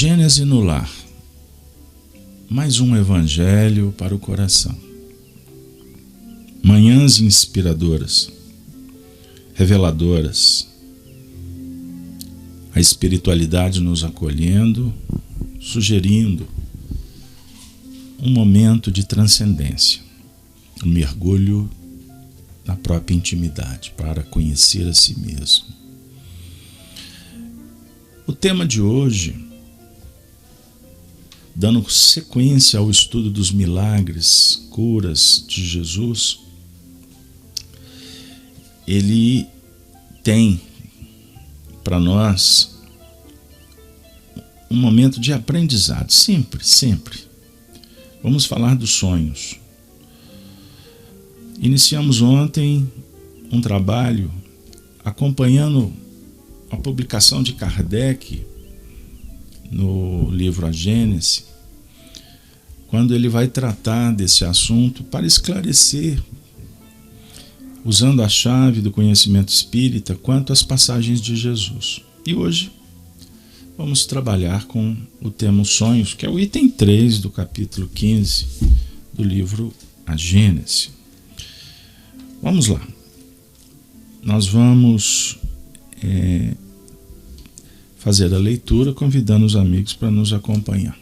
Gênese no lar. Mais um evangelho para o coração. Manhãs inspiradoras, reveladoras. A espiritualidade nos acolhendo, sugerindo um momento de transcendência, um mergulho na própria intimidade para conhecer a si mesmo. O tema de hoje, dando sequência ao estudo dos milagres, curas de Jesus, ele tem para nós um momento de aprendizado, sempre. Vamos falar dos sonhos. Iniciamos ontem um trabalho acompanhando a publicação de Kardec no livro A Gênese, quando ele vai tratar desse assunto para esclarecer, usando a chave do conhecimento espírita, quanto às passagens de Jesus. E hoje vamos trabalhar com o tema sonhos, que é o item 3 do capítulo 15 do livro A Gênese. Vamos lá. Nós vamos fazer a leitura, convidando os amigos para nos acompanhar.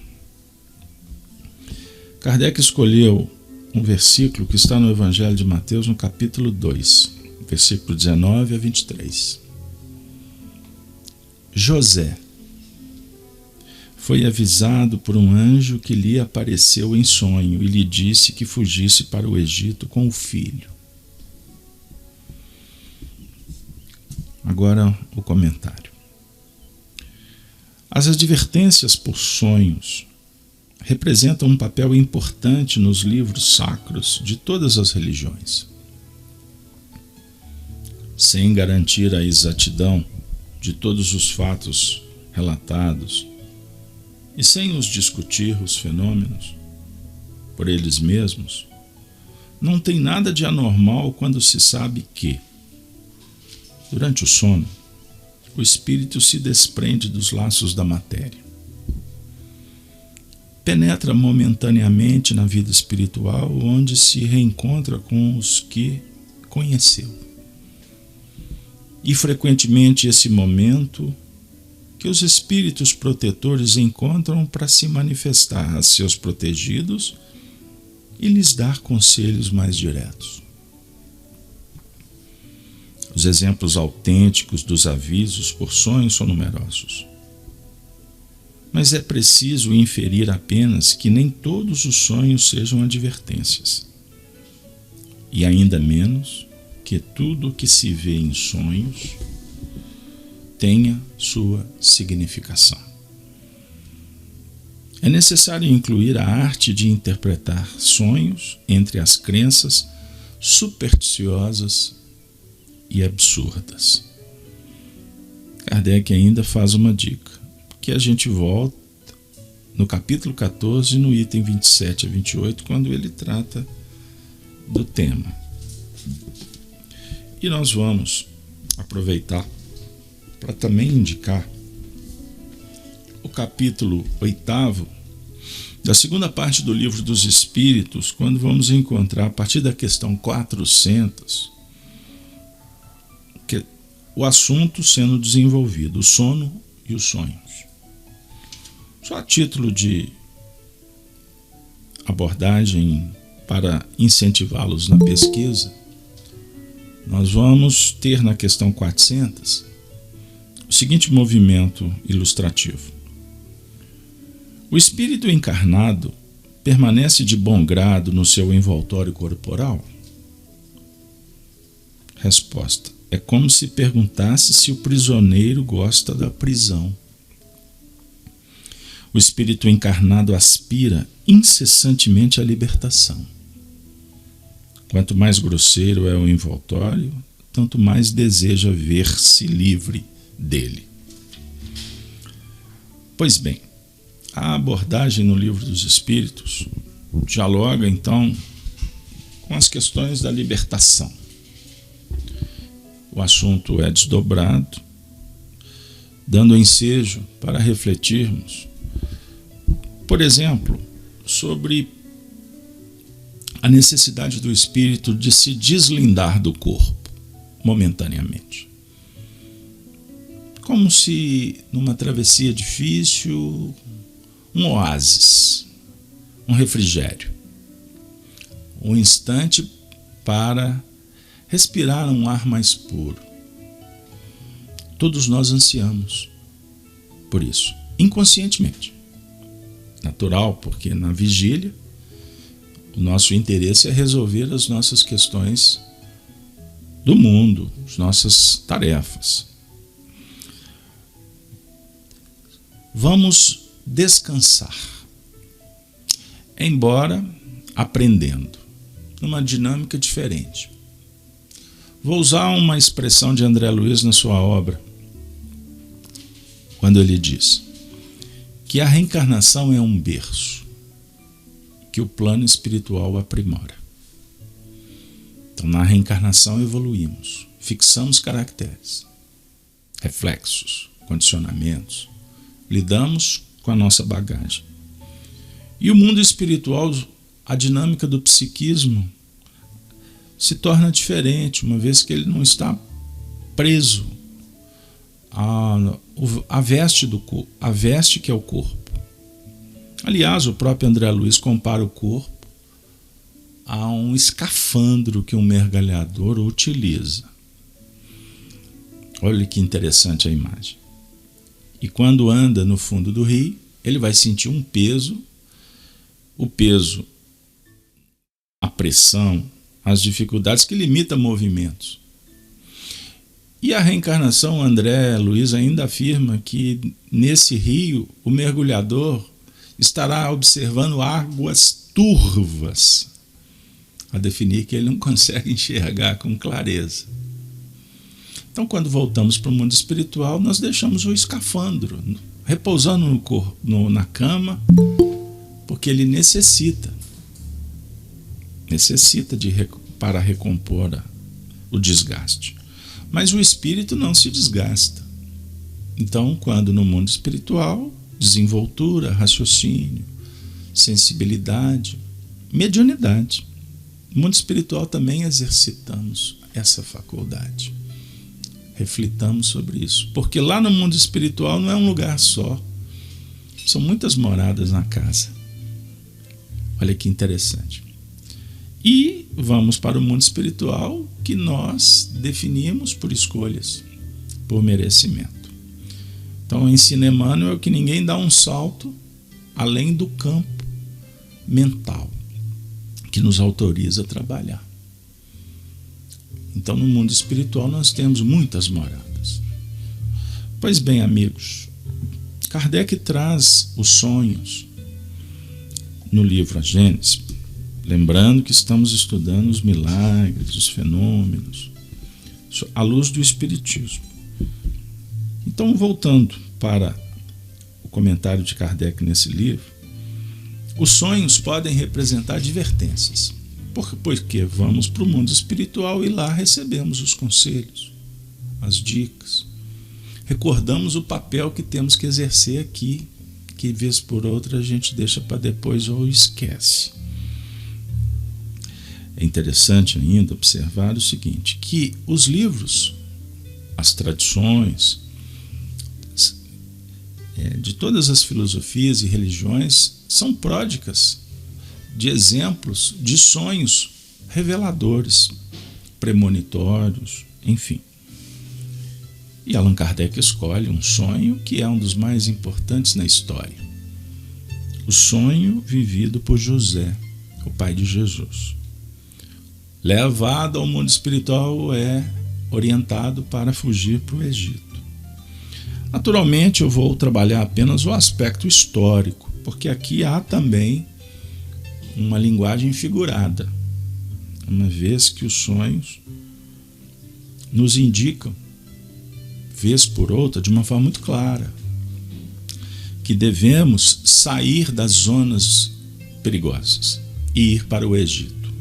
Kardec escolheu um versículo que está no Evangelho de Mateus, no capítulo 2, versículo 19 a 23. José foi avisado por um anjo que lhe apareceu em sonho e lhe disse que fugisse para o Egito com o filho. Agora o comentário. As advertências por sonhos representam um papel importante nos livros sacros de todas as religiões. Sem garantir a exatidão de todos os fatos relatados e sem os discutir os fenômenos por eles mesmos, não tem nada de anormal quando se sabe que, durante o sono, o espírito se desprende dos laços da matéria. Penetra momentaneamente na vida espiritual, onde se reencontra com os que conheceu. E frequentemente esse momento que os espíritos protetores encontram para se manifestar a seus protegidos e lhes dar conselhos mais diretos. Os exemplos autênticos dos avisos por sonhos são numerosos. Mas é preciso inferir apenas que nem todos os sonhos sejam advertências. E ainda menos que tudo o que se vê em sonhos tenha sua significação. É necessário incluir a arte de interpretar sonhos entre as crenças supersticiosas e absurdas. Kardec ainda faz uma dica, que a gente volta no capítulo 14, no item 27 a 28, quando ele trata do tema. E nós vamos aproveitar para também indicar o capítulo 8º da segunda parte do Livro dos Espíritos, quando vamos encontrar, a partir da questão 400, o assunto sendo desenvolvido, o sono e os sonhos. Só a título de abordagem para incentivá-los na pesquisa, nós vamos ter na questão 400 o seguinte movimento ilustrativo. O espírito encarnado permanece de bom grado no seu envoltório corporal? Resposta. É como se perguntasse se o prisioneiro gosta da prisão. O espírito encarnado aspira incessantemente à libertação. Quanto mais grosseiro é o envoltório, tanto mais deseja ver-se livre dele. Pois bem, a abordagem no Livro dos Espíritos dialoga então com as questões da libertação. O assunto é desdobrado, dando ensejo para refletirmos por exemplo, sobre a necessidade do espírito de se deslindar do corpo momentaneamente. Como se numa travessia difícil, um oásis, um refrigério, um instante para respirar um ar mais puro. Todos nós ansiamos por isso, inconscientemente. Natural, porque na vigília o nosso interesse é resolver as nossas questões do mundo, as nossas tarefas. Vamos descansar, embora aprendendo, numa dinâmica diferente. Vou usar uma expressão de André Luiz na sua obra, quando ele diz que a reencarnação é um berço que o plano espiritual aprimora. Então, na reencarnação evoluímos, fixamos caracteres, reflexos, condicionamentos, lidamos com a nossa bagagem. E o mundo espiritual, a dinâmica do psiquismo se torna diferente, uma vez que ele não está preso à veste do corpo, a veste que é o corpo. Aliás, o próprio André Luiz compara o corpo a um escafandro que um mergulhador utiliza. Olha que interessante a imagem. E quando anda no fundo do rio, ele vai sentir um peso, o peso, a pressão, as dificuldades que limitam movimentos. E a reencarnação, André Luiz ainda afirma que nesse rio o mergulhador estará observando águas turvas, a definir que ele não consegue enxergar com clareza. Então, quando voltamos para o mundo espiritual, nós deixamos o escafandro, repousando no corpo, na cama, porque ele necessita para recompor o desgaste. Mas o espírito não se desgasta. Então, quando no mundo espiritual, desenvoltura, raciocínio, sensibilidade, mediunidade. No mundo espiritual também exercitamos essa faculdade. Reflitamos sobre isso. Porque lá no mundo espiritual não é um lugar só. São muitas moradas na casa. Olha que interessante. E vamos para o mundo espiritual que nós definimos por escolhas, por merecimento. Então, o ensino Emmanuel é que ninguém dá um salto além do campo mental que nos autoriza a trabalhar. Então, no mundo espiritual nós temos muitas moradas. Pois bem, amigos, Kardec traz os sonhos no livro A Gênese, lembrando que estamos estudando os milagres, os fenômenos, à luz do Espiritismo. Então, voltando para o comentário de Kardec nesse livro, os sonhos podem representar advertências, porque vamos para o mundo espiritual e lá recebemos os conselhos, as dicas, recordamos o papel que temos que exercer aqui, que vez por outra a gente deixa para depois ou esquece. É interessante ainda observar o seguinte, que os livros, as tradições de todas as filosofias e religiões são pródicas de exemplos de sonhos reveladores, premonitórios, enfim. E Allan Kardec escolhe um sonho que é um dos mais importantes na história. O sonho vivido por José, o pai de Jesus. Levado ao mundo espiritual, é orientado para fugir para o Egito. Naturalmente, eu vou trabalhar apenas o aspecto histórico, porque aqui há também uma linguagem figurada, uma vez que os sonhos nos indicam, vez por outra, de uma forma muito clara, que devemos sair das zonas perigosas e ir para o Egito.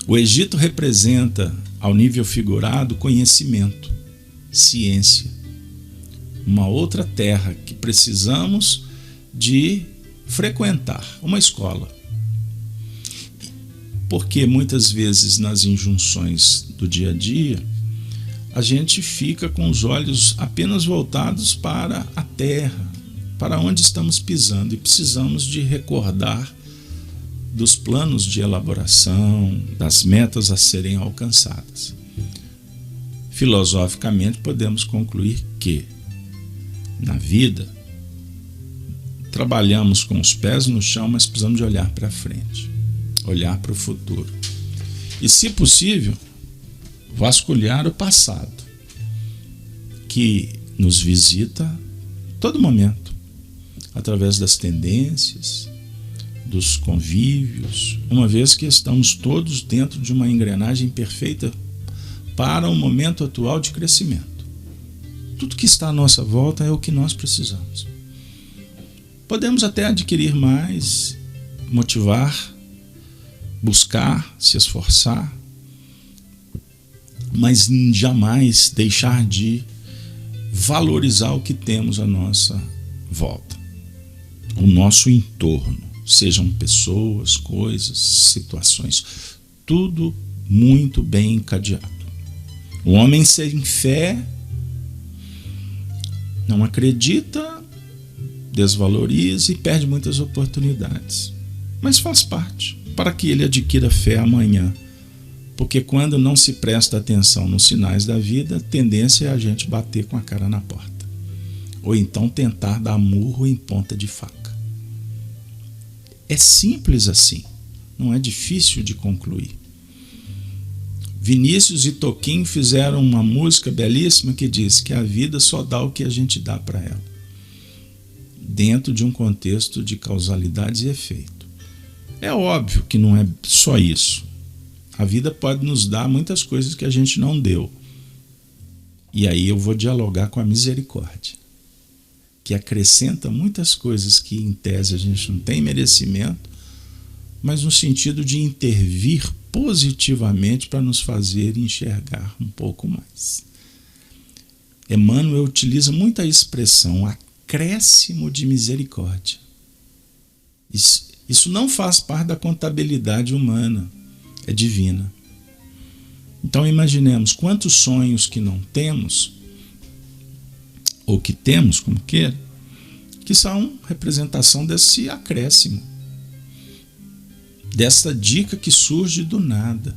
O Egito representa, ao nível figurado, conhecimento, ciência, uma outra terra que precisamos de frequentar uma escola. Porque muitas vezes nas injunções do dia a dia, a gente fica com os olhos apenas voltados para a terra, para onde estamos pisando, e precisamos de recordar dos planos de elaboração, das metas a serem alcançadas. Filosoficamente, podemos concluir que, na vida, trabalhamos com os pés no chão, mas precisamos de olhar para frente, olhar para o futuro. E, se possível, vasculhar o passado, que nos visita a todo momento, através das tendências, dos convívios, uma vez que estamos todos dentro de uma engrenagem perfeita para o momento atual de crescimento. Tudo que está à nossa volta é o que nós precisamos. Podemos até adquirir mais, motivar, buscar, se esforçar, mas jamais deixar de valorizar o que temos à nossa volta, o nosso entorno, sejam pessoas, coisas, situações, tudo muito bem encadeado. O homem sem fé não acredita, desvaloriza e perde muitas oportunidades, mas faz parte para que ele adquira fé amanhã. Porque quando não se presta atenção nos sinais da vida, a tendência é a gente bater com a cara na porta. Ou então tentar dar murro em ponta de faca. É simples assim, não é difícil de concluir. Vinícius e Toquinho fizeram uma música belíssima que diz que a vida só dá o que a gente dá para ela, dentro de um contexto de causalidade e efeito. É óbvio que não é só isso. A vida pode nos dar muitas coisas que a gente não deu. E aí eu vou dialogar com a misericórdia, que acrescenta muitas coisas que em tese a gente não tem merecimento, mas no sentido de intervir positivamente para nos fazer enxergar um pouco mais. Emmanuel utiliza muito a expressão acréscimo de misericórdia. Isso não faz parte da contabilidade humana, é divina. Então imaginemos quantos sonhos que não temos, ou que temos, como queira, que são representação desse acréscimo, dessa dica que surge do nada.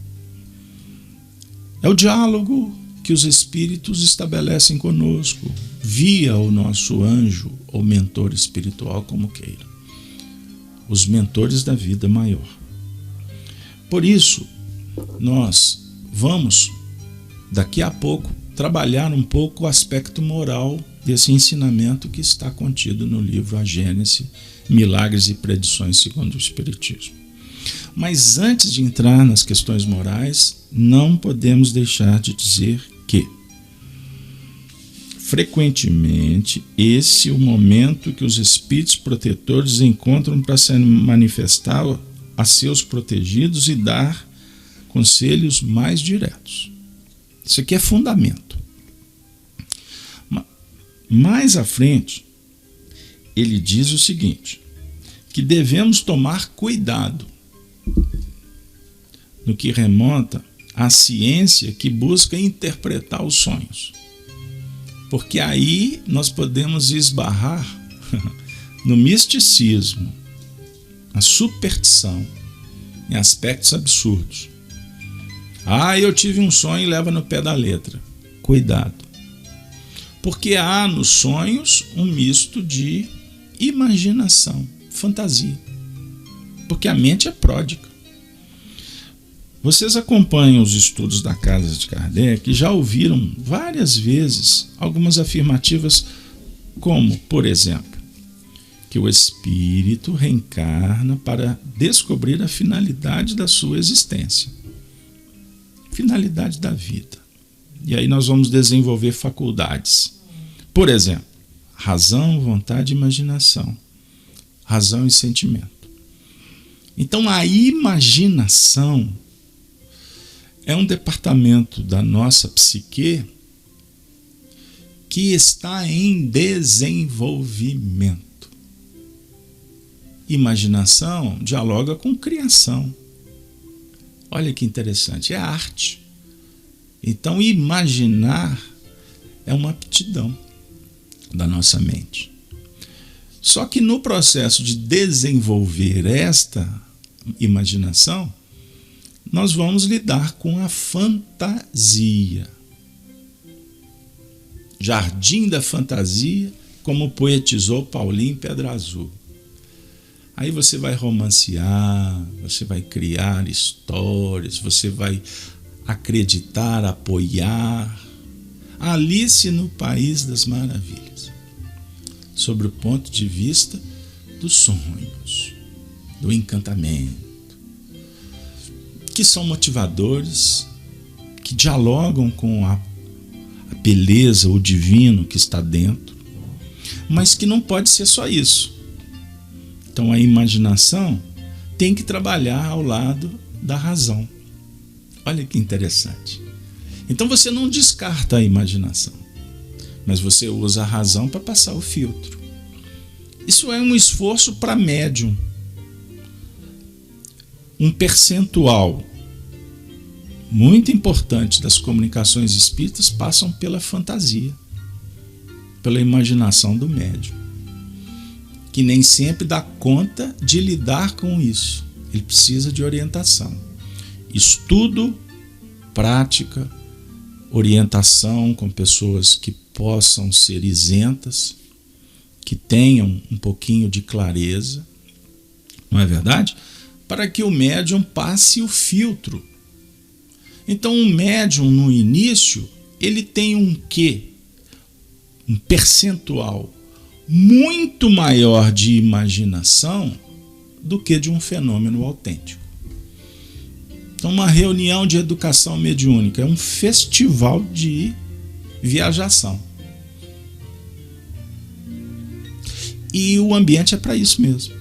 É o diálogo que os espíritos estabelecem conosco, via o nosso anjo ou mentor espiritual, como queira. Os mentores da vida maior. Por isso, nós vamos, daqui a pouco, trabalhar um pouco o aspecto moral desse ensinamento que está contido no livro A Gênese, Milagres e Predições segundo o Espiritismo. Mas antes de entrar nas questões morais, não podemos deixar de dizer que, frequentemente, esse é o momento que os espíritos protetores encontram para se manifestar a seus protegidos e dar conselhos mais diretos. Isso aqui é fundamento. Mais à frente, ele diz o seguinte, que devemos tomar cuidado no que remonta à ciência que busca interpretar os sonhos. Porque aí nós podemos esbarrar no misticismo, a superstição, em aspectos absurdos. Eu tive um sonho e leva no pé da letra. Cuidado. Porque há nos sonhos um misto de imaginação, fantasia. Porque a mente é pródiga. Vocês acompanham os estudos da Casa de Kardec e já ouviram várias vezes algumas afirmativas como, por exemplo, que o espírito reencarna para descobrir a finalidade da sua existência. Finalidade da vida. E aí nós vamos desenvolver faculdades. Por exemplo, razão, vontade e imaginação. Razão e sentimento. Então a imaginação é um departamento da nossa psique que está em desenvolvimento. imaginação dialoga com criação. Olha que interessante, é arte. Então, imaginar é uma aptidão da nossa mente. Só que no processo de desenvolver esta imaginação, nós vamos lidar com a fantasia. Jardim da fantasia, como poetizou Paulinho Pedra Azul. Aí você vai romancear, você vai criar histórias, você vai acreditar, apoiar. Alice no País das Maravilhas, sobre o ponto de vista dos sonhos, do encantamento, que são motivadores, que dialogam com a beleza, o divino que está dentro, mas que não pode ser só isso. Então a imaginação tem que trabalhar ao lado da razão. Olha que interessante. Então você não descarta a imaginação, mas você usa a razão para passar o filtro. Isso é um esforço para médium. Um percentual muito importante das comunicações espíritas passam pela fantasia, pela imaginação do médium, que nem sempre dá conta de lidar com isso. Ele precisa de orientação, estudo, prática, orientação com pessoas que possam ser isentas, que tenham um pouquinho de clareza, não é verdade? Para que o médium passe o filtro. Então, um médium no início, ele tem um quê? Um percentual muito maior de imaginação do que de um fenômeno autêntico. Então, uma reunião de educação mediúnica é um festival de viajação. E o ambiente é para isso mesmo.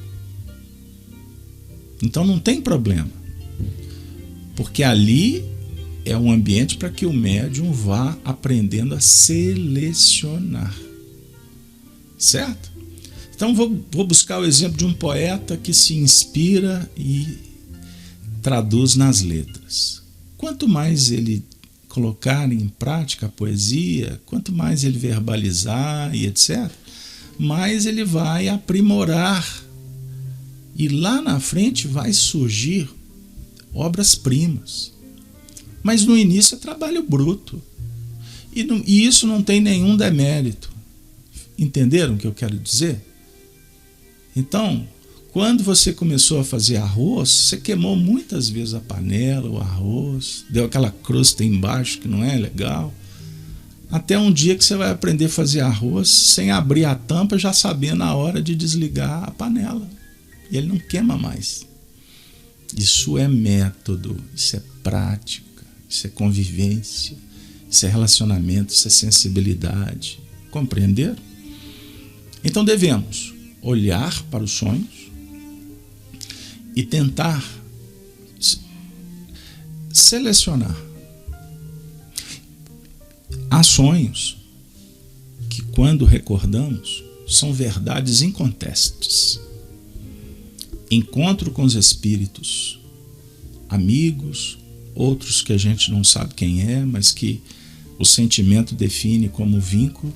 Então não tem problema, porque ali é um ambiente para que o médium vá aprendendo a selecionar. Certo? Então vou buscar o exemplo de um poeta que se inspira e traduz nas letras. Quanto mais ele colocar em prática a poesia, quanto mais ele verbalizar e etc., mais ele vai aprimorar. E lá na frente vai surgir obras-primas. Mas no início é trabalho bruto. E isso não tem nenhum demérito. Entenderam o que eu quero dizer? Então, quando você começou a fazer arroz, você queimou muitas vezes a panela, o arroz, deu aquela crosta embaixo que não é legal. Até um dia que você vai aprender a fazer arroz sem abrir a tampa, já sabendo a hora de desligar a panela. E ele não queima mais. Isso é método, isso é prática, isso é convivência, isso é relacionamento, isso é sensibilidade. Compreenderam? Então devemos olhar para os sonhos e tentar selecionar. Há sonhos que, quando recordamos, são verdades incontestes. Encontro com os espíritos, amigos, outros que a gente não sabe quem é, mas que o sentimento define como vínculo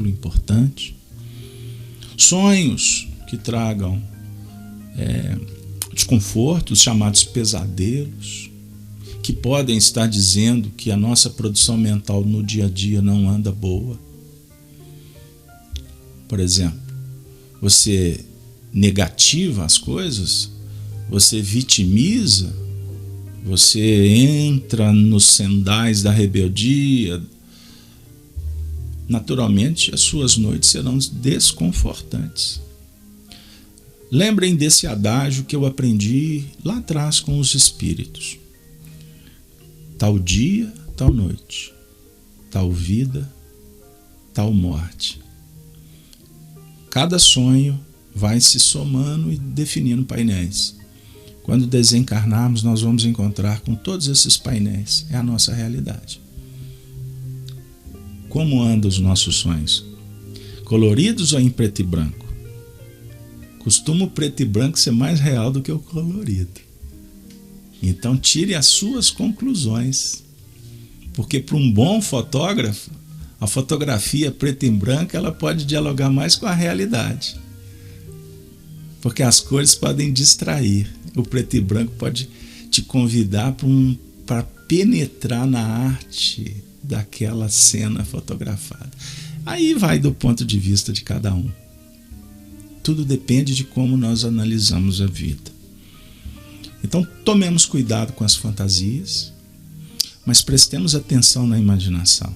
importante. Sonhos que tragam desconfortos, chamados pesadelos, que podem estar dizendo que a nossa produção mental no dia a dia não anda boa. Por exemplo, você negativa as coisas, você vitimiza, você entra nos sendais da rebeldia, naturalmente as suas noites serão desconfortantes. Lembrem desse adágio que eu aprendi lá atrás com os espíritos. Tal dia, tal noite, tal vida, tal morte. Cada sonho vai se somando e definindo painéis. Quando desencarnarmos, nós vamos encontrar com todos esses painéis. É a nossa realidade. Como andam os nossos sonhos? Coloridos ou em preto e branco? costuma o preto e branco ser mais real do que o colorido. Então tire as suas conclusões, porque para um bom fotógrafo, a fotografia preta e branca ela pode dialogar mais com a realidade, porque as cores podem distrair. O preto e branco pode te convidar para penetrar na arte daquela cena fotografada. Aí vai do ponto de vista de cada um. Tudo depende de como nós analisamos a vida. Então tomemos cuidado com as fantasias, mas prestemos atenção na imaginação,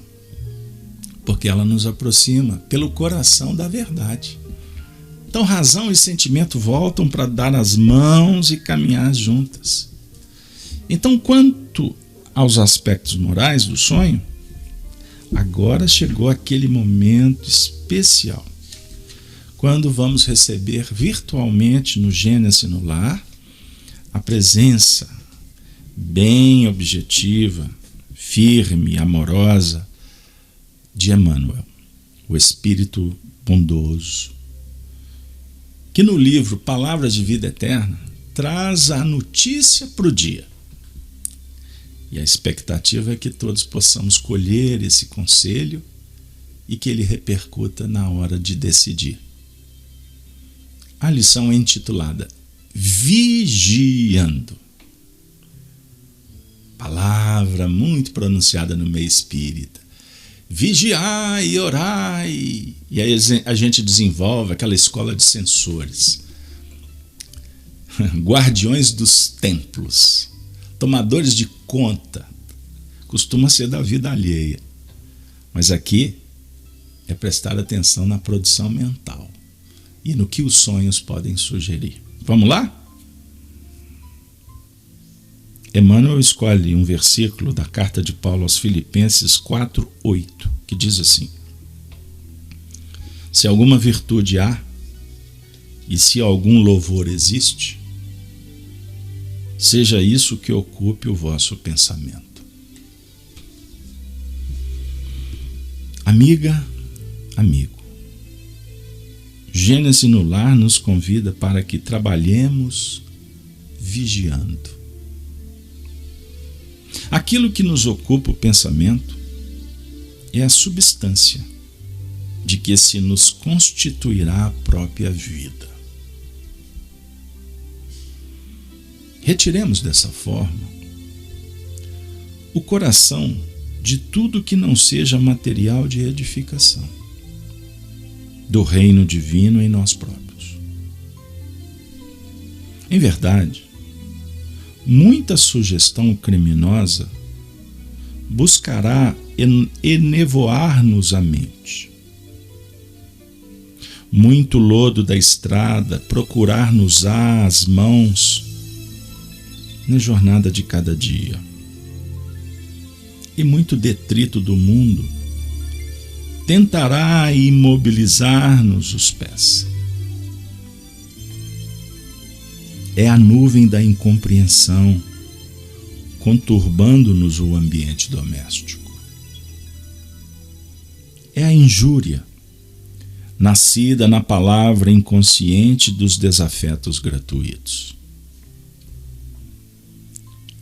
porque ela nos aproxima pelo coração da verdade. Então razão e sentimento voltam para dar as mãos e caminhar juntas. Então, quanto aos aspectos morais do sonho, agora chegou aquele momento especial, quando vamos receber virtualmente no Gênesis no Lar a presença bem objetiva, firme e amorosa de Emmanuel, o Espírito bondoso, que no livro Palavras de Vida Eterna traz a notícia para o dia. E a expectativa é que todos possamos colher esse conselho e que ele repercuta na hora de decidir. A lição é intitulada Vigiando. Palavra muito pronunciada no meio espírita. Vigiai e orai. E aí a gente desenvolve aquela escola de sensores. Guardiões dos templos. Tomadores de conta. Costuma ser da vida alheia. Mas aqui é prestar atenção na produção mental e no que os sonhos podem sugerir. Vamos lá? Emmanuel escolhe um versículo da carta de Paulo aos Filipenses 4:8, que diz assim: se alguma virtude há e se algum louvor existe, seja isso que ocupe o vosso pensamento. Amiga, amigo, Gênesis no Lar nos convida para que trabalhemos vigiando. Aquilo que nos ocupa o pensamento é a substância de que se nos constituirá a própria vida. Retiremos dessa forma o coração de tudo que não seja material de edificação do reino divino em nós próprios. Em verdade, muita sugestão criminosa buscará enevoar-nos a mente. Muito lodo da estrada procurar-nos as mãos na jornada de cada dia. E muito detrito do mundo tentará imobilizar-nos os pés. É a nuvem da incompreensão conturbando-nos o ambiente doméstico. É a injúria nascida na palavra inconsciente dos desafetos gratuitos.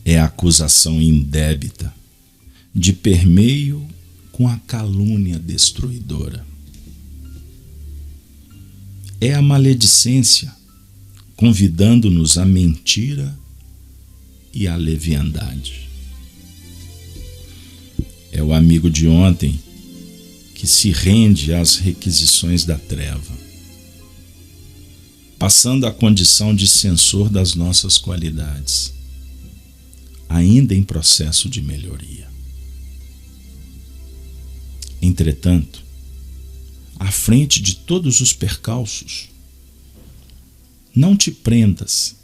É a acusação indébita de permeio com a calúnia destruidora. É a maledicência convidando-nos à mentira e à leviandade. É o amigo de ontem que se rende às requisições da treva, passando a condição de censor das nossas qualidades, ainda em processo de melhoria. Entretanto, à frente de todos os percalços, não te prendas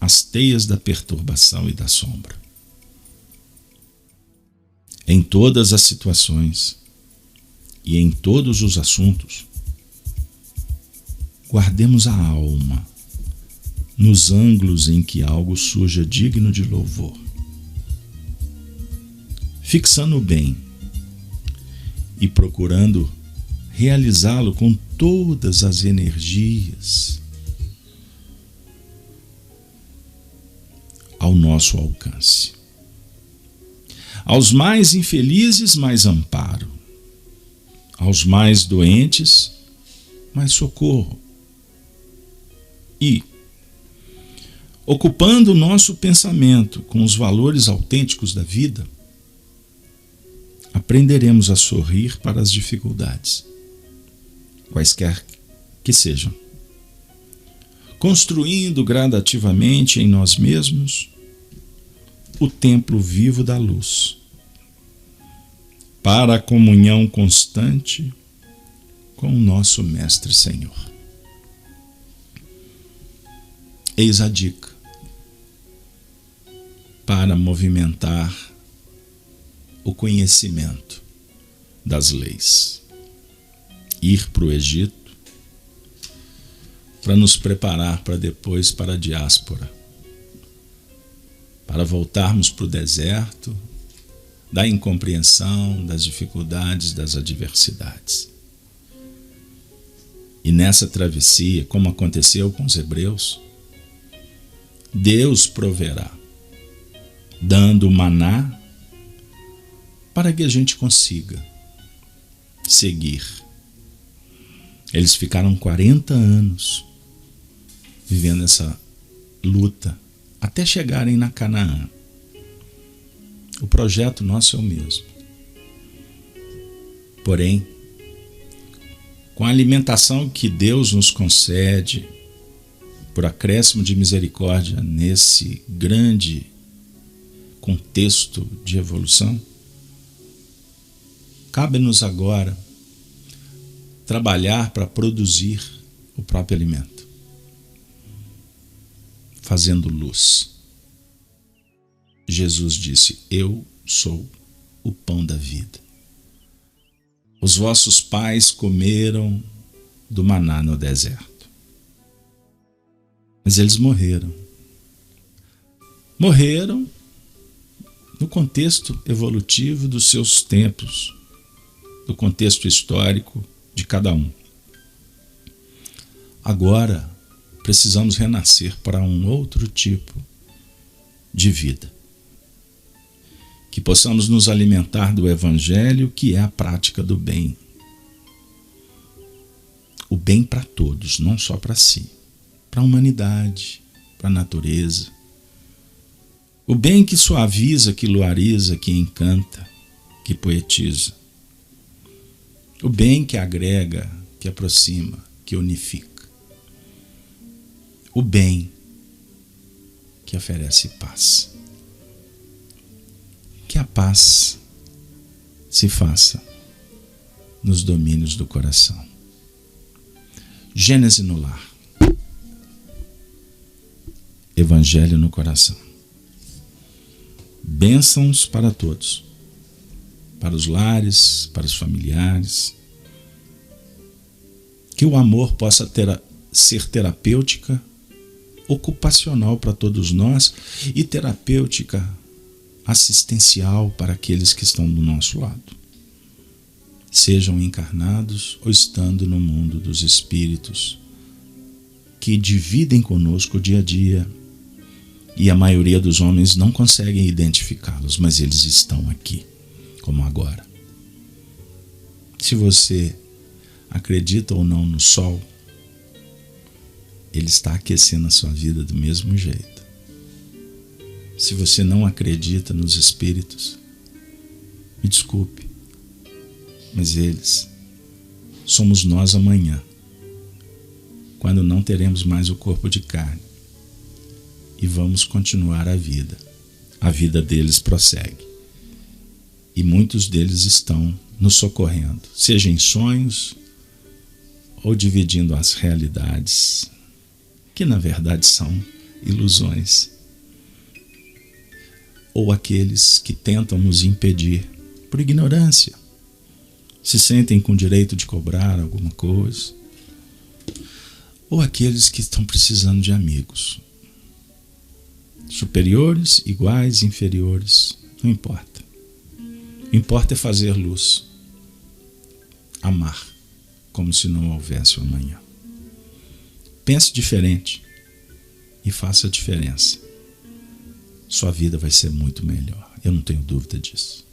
às teias da perturbação e da sombra. Em todas as situações e em todos os assuntos, guardemos a alma nos ângulos em que algo surja digno de louvor, fixando o bem e procurando realizá-lo com todas as energias ao nosso alcance. Aos mais infelizes, mais amparo. Aos mais doentes, mais socorro. E, ocupando o nosso pensamento com os valores autênticos da vida, aprenderemos a sorrir para as dificuldades, quaisquer que sejam, construindo gradativamente em nós mesmos o templo vivo da luz, para a comunhão constante com o nosso Mestre Senhor. Eis a dica para movimentar o conhecimento das leis. Ir para o Egito para nos preparar para depois para a diáspora, para voltarmos para o deserto da incompreensão, das dificuldades, das adversidades. E nessa travessia, como aconteceu com os hebreus, Deus proverá, dando maná para que a gente consiga seguir. Eles ficaram 40 anos vivendo essa luta até chegarem na Canaã. O projeto nosso é o mesmo. Porém, com a alimentação que Deus nos concede, por acréscimo de misericórdia nesse grande contexto de evolução, cabe-nos agora trabalhar para produzir o próprio alimento, fazendo luz. Jesus disse: eu sou o pão da vida. Os vossos pais comeram do maná no deserto, mas eles morreram. Morreram no contexto evolutivo dos seus tempos, do contexto histórico de cada um. Agora precisamos renascer para um outro tipo de vida. Que possamos nos alimentar do Evangelho, que é a prática do bem. O bem para todos, não só para si. Para a humanidade, para a natureza. O bem que suaviza, que luariza, que encanta, que poetiza. O bem que agrega, que aproxima, que unifica. O bem que oferece paz. Que a paz se faça nos domínios do coração. Gênese no lar. Evangelho no coração. Bênçãos para todos. Para os lares, para os familiares. Que o amor possa ser terapêutica, ocupacional para todos nós e terapêutica assistencial para aqueles que estão do nosso lado, sejam encarnados ou estando no mundo dos espíritos, que dividem conosco o dia a dia, e a maioria dos homens não conseguem identificá-los, mas eles estão aqui, como agora. Se você acredita ou não no sol, ele está aquecendo a sua vida do mesmo jeito. Se você não acredita nos espíritos, me desculpe, mas eles somos nós amanhã, quando não teremos mais o corpo de carne e vamos continuar a vida. A vida deles prossegue e muitos deles estão nos socorrendo, seja em sonhos ou dividindo as realidades, que na verdade são ilusões. Ou aqueles que tentam nos impedir por ignorância, se sentem com direito de cobrar alguma coisa, ou aqueles que estão precisando de amigos, superiores, iguais, inferiores, não importa. O importa é fazer luz, amar, como se não houvesse o amanhã. Pense diferente e faça a diferença. sua vida vai ser muito melhor. Eu não tenho dúvida disso.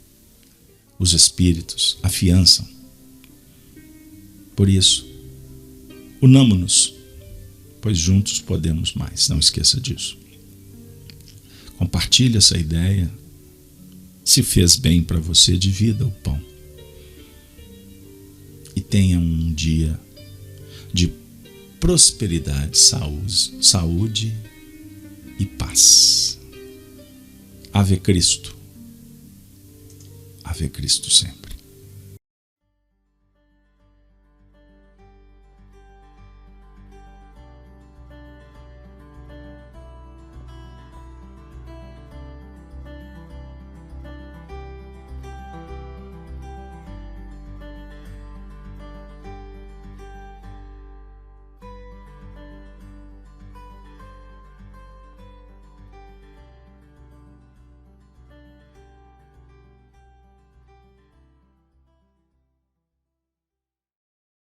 Os Espíritos afiançam. Por isso, unamo-nos, pois juntos podemos mais. Não esqueça disso. Compartilhe essa ideia. Se fez bem para você, divida o pão. E tenha um dia de prosperidade, saúde e paz. Ave Cristo. Ave Cristo sempre.